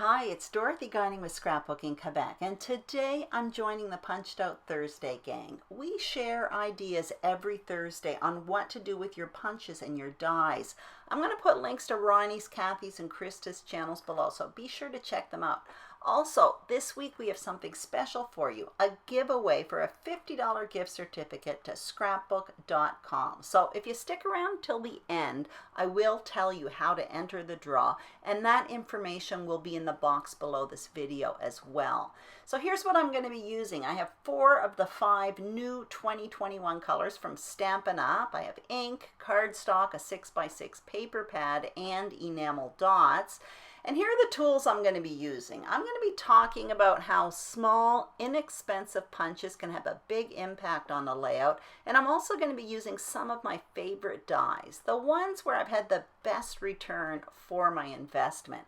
Hi, it's Dorothy Guiding with Scrapbooking Quebec, and today I'm joining the Punched Out Thursday gang. We share ideas every Thursday on what to do with your punches and your dies. I'm going to put links to Ronnie's, Kathy's, and Krista's channels below, so be sure to check them out. Also, this week we have something special for you, a giveaway for a $50 gift certificate to scrapbook.com. So if you stick around till the end, I will tell you how to enter the draw, and that information will be in the box below this video as well. So here's what I'm going to be using. I have 4 of the 5 new 2021 colors from Stampin' Up. I have ink, cardstock, a 6x6 paper pad, and enamel dots. And here are the tools I'm going to be using. I'm going to be talking about how small, inexpensive punches can have a big impact on the layout. And I'm also going to be using some of my favorite dies, the ones where I've had the best return for my investment.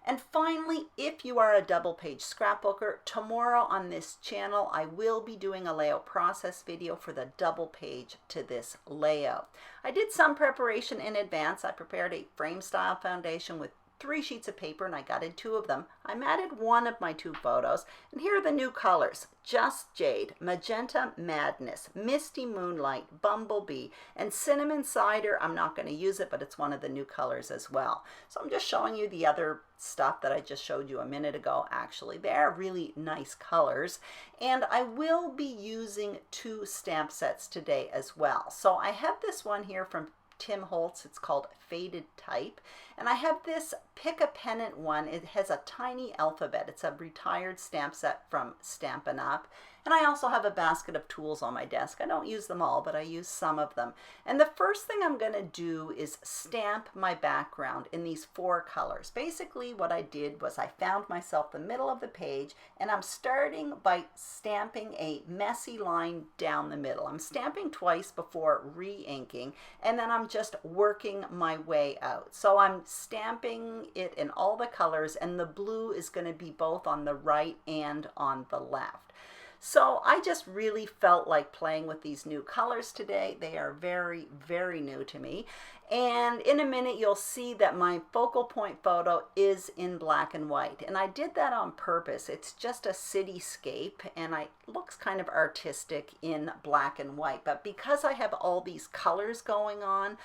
And finally, if you are a double page scrapbooker, tomorrow on this channel, I will be doing a layout process video for the double page to this layout. I did some preparation in advance. I prepared a frame style foundation with 3 sheets of paper, and I gutted 2 of them. I matted 1 of my 2 photos, and here are the new colors: Just Jade, Magenta Madness, Misty Moonlight, Bumblebee, and Cinnamon Cider. I'm not going to use it, but it's one of the new colors as well. So I'm just showing you the other stuff that I just showed you a minute ago. Actually, they're really nice colors, and I will be using 2 stamp sets today as well. So I have this one here from Tim Holtz. It's called Faded Type, and I have this Pick a Pennant one. It has a tiny alphabet. It's a retired stamp set from Stampin' Up, and I also have a basket of tools on my desk. I don't use them all, but I use some of them. And the first thing I'm going to do is stamp my background in these 4 colors. Basically what I did was I found myself the middle of the page, and I'm starting by stamping a messy line down the middle. I'm stamping twice before re-inking, and then I'm just working my way out. So I'm stamping it in all the colors, and the blue is going to be both on the right and on the left. So I just really felt like playing with these new colors today. They are very, very new to me. And in a minute, you'll see that my focal point photo is in black and white. And I did that on purpose. It's just a cityscape, and it looks kind of artistic in black and white. But because I have all these colors going on,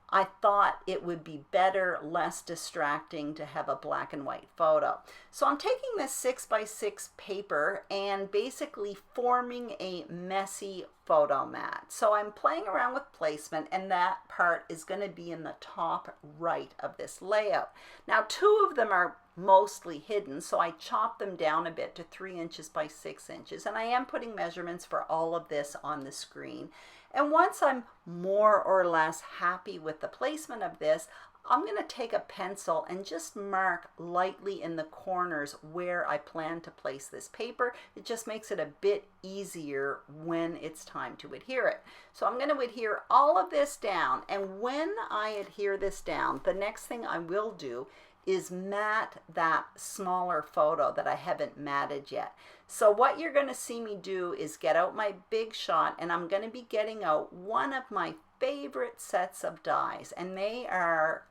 I thought it would be better, less distracting to have a black and white photo. So I'm taking this 6x6 paper and basically forming a messy photo mat. So I'm playing around with placement, and that part is going to be in the top right of this layout. Now 2 of them are mostly hidden, so I chopped them down a bit to 3 inches by 6 inches, and I am putting measurements for all of this on the screen. And once I'm more or less happy with the placement of this, I'm going to take a pencil and just mark lightly in the corners where I plan to place this paper. It just makes it a bit easier when it's time to adhere it. So I'm going to adhere all of this down, and when I adhere this down, the next thing I will do is mat that smaller photo that I haven't matted yet. So what you're going to see me do is get out my Big Shot, and I'm going to be getting out one of my favorite sets of dies, and they are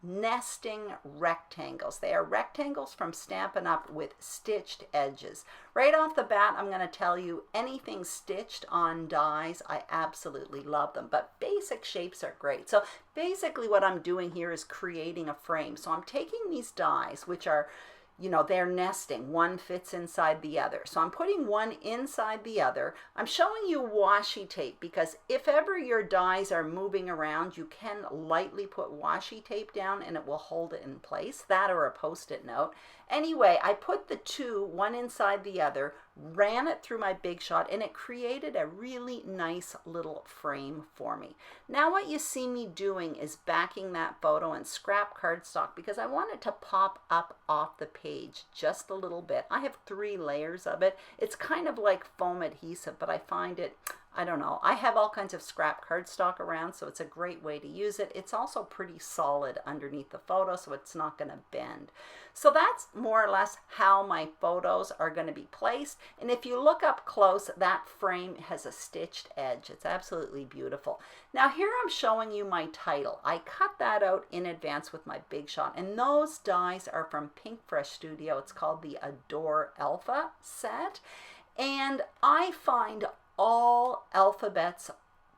nesting rectangles. They are rectangles from Stampin' Up with stitched edges. Right off the bat, I'm going to tell you, anything stitched on dies, I absolutely love them, but basic shapes are great. So basically what I'm doing here is creating a frame. So I'm taking these dies, which are, you know, they're nesting. One fits inside the other. So I'm putting one inside the other. I'm showing you washi tape because if ever your dies are moving around, you can lightly put washi tape down and it will hold it in place. That or a Post-it note. Anyway, I put the 2, one inside the other, ran it through my Big Shot, and it created a really nice little frame for me. Now what you see me doing is backing that photo in scrap cardstock because I want it to pop up off the page just a little bit. I have 3 layers of it. It's kind of like foam adhesive, but I find it I don't know. I have all kinds of scrap cardstock around, so it's a great way to use it. It's also pretty solid underneath the photo, so it's not going to bend. So that's more or less how my photos are going to be placed. And if you look up close, that frame has a stitched edge. It's absolutely beautiful. Now here I'm showing you my title. I cut that out in advance with my Big Shot, and those dies are from Pinkfresh Studio. It's called the Adore Alpha set. And I find all alphabets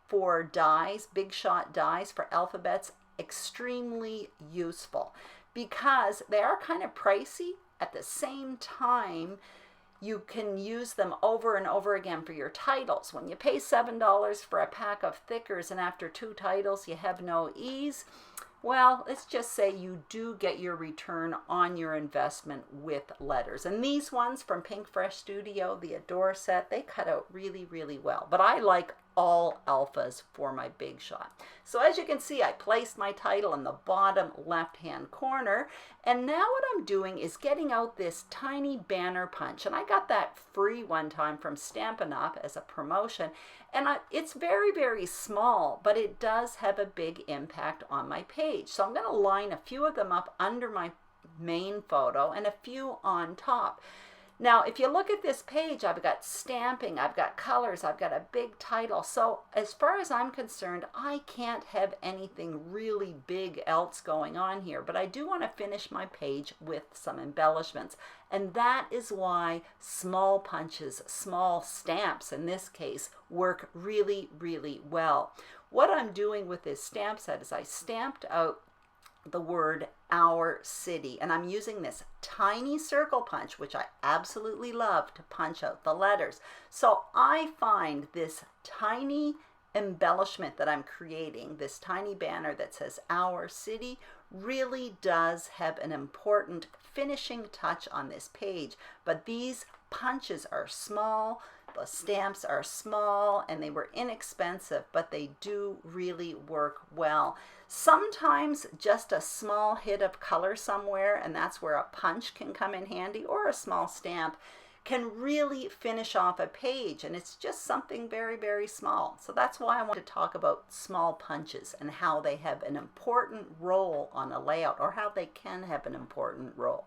for dies, Big Shot dies for alphabets, extremely useful because they are kind of pricey. At the same time, you can use them over and over again for your titles. When you pay $7 for a pack of thickers and after 2 titles you have no ease, well, let's just say you do get your return on your investment with letters. And these ones from Pinkfresh Studio, the Adore set, they cut out really, really well. But I like all alphas for my Big Shot. So as you can see, I placed my title in the bottom left-hand corner. And now what I'm doing is getting out this tiny banner punch. And I got that free one time from Stampin' Up as a promotion. And it's very, very small, but it does have a big impact on my page. So I'm going to line a few of them up under my main photo and a few on top. Now, if you look at this page, I've got stamping, I've got colors, I've got a big title. So as far as I'm concerned, I can't have anything really big else going on here, but I do want to finish my page with some embellishments. And that is why small punches, small stamps in this case, work really, really well. What I'm doing with this stamp set is I stamped out the word Our City, and I'm using this tiny circle punch, which I absolutely love, to punch out the letters. So I find this tiny embellishment that I'm creating, this tiny banner that says Our City, really does have an important finishing touch on this page. But these punches are small, the stamps are small, and they were inexpensive, but they do really work well. Sometimes just a small hit of color somewhere, and that's where a punch can come in handy, or a small stamp, can really finish off a page, and it's just something very, very small. So that's why I want to talk about small punches and how they have an important role on a layout, or how they can have an important role.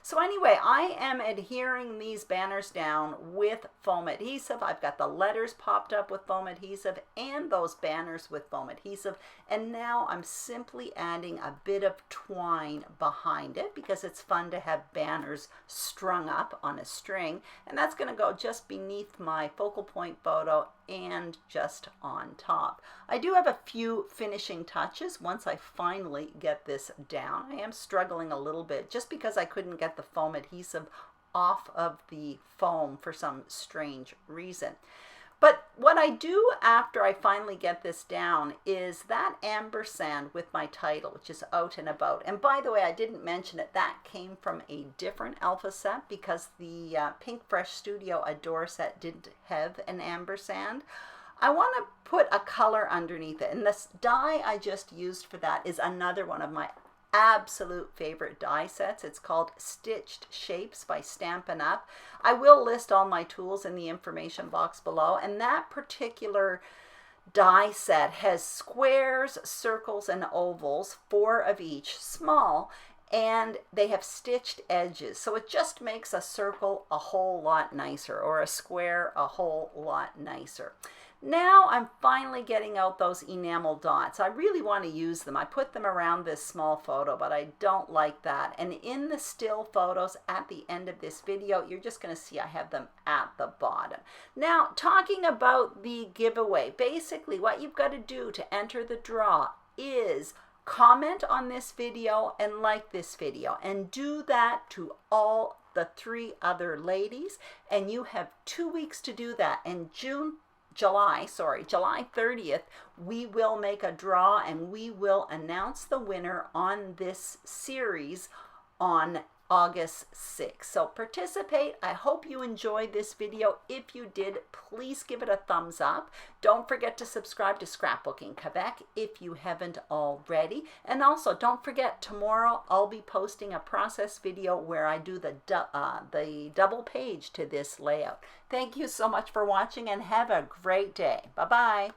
So anyway, I am adhering these banners down with foam adhesive. I've got the letters popped up with foam adhesive and those banners with foam adhesive. And now I'm simply adding a bit of twine behind it because it's fun to have banners strung up on a string. And that's going to go just beneath my focal point photo and just on top. I do have a few finishing touches once I finally get this down. I am struggling a little bit just because I couldn't get the foam adhesive off of the foam for some strange reason. But what I do after I finally get this down is that ampersand with my title, which is Out and About. And by the way, I didn't mention it, that came from a different alpha set because the Pinkfresh Studio Adore set didn't have an ampersand. I want to put a color underneath it, and this die I just used for that is another one of my absolute favorite die sets. It's called Stitched Shapes by Stampin' Up. I will list all my tools in the information box below, and that particular die set has squares, circles, and ovals, 4 of each, small, and they have stitched edges. So it just makes a circle a whole lot nicer, or a square a whole lot nicer. Now I'm finally getting out those enamel dots. I really want to use them. I put them around this small photo, but I don't like that. And in the still photos at the end of this video, you're just going to see I have them at the bottom. Now, talking about the giveaway, basically what you've got to do to enter the draw is comment on this video and like this video, and do that to all the 3 other ladies. And you have 2 weeks to do that. And July 30th, we will make a draw and we will announce the winner on this series on August 6th. So participate. I hope you enjoyed this video. If you did, please give it a thumbs up. Don't forget to subscribe to Scrapbooking Quebec if you haven't already. And also don't forget, tomorrow I'll be posting a process video where I do the double page to this layout. Thank you so much for watching and have a great day. Bye-bye.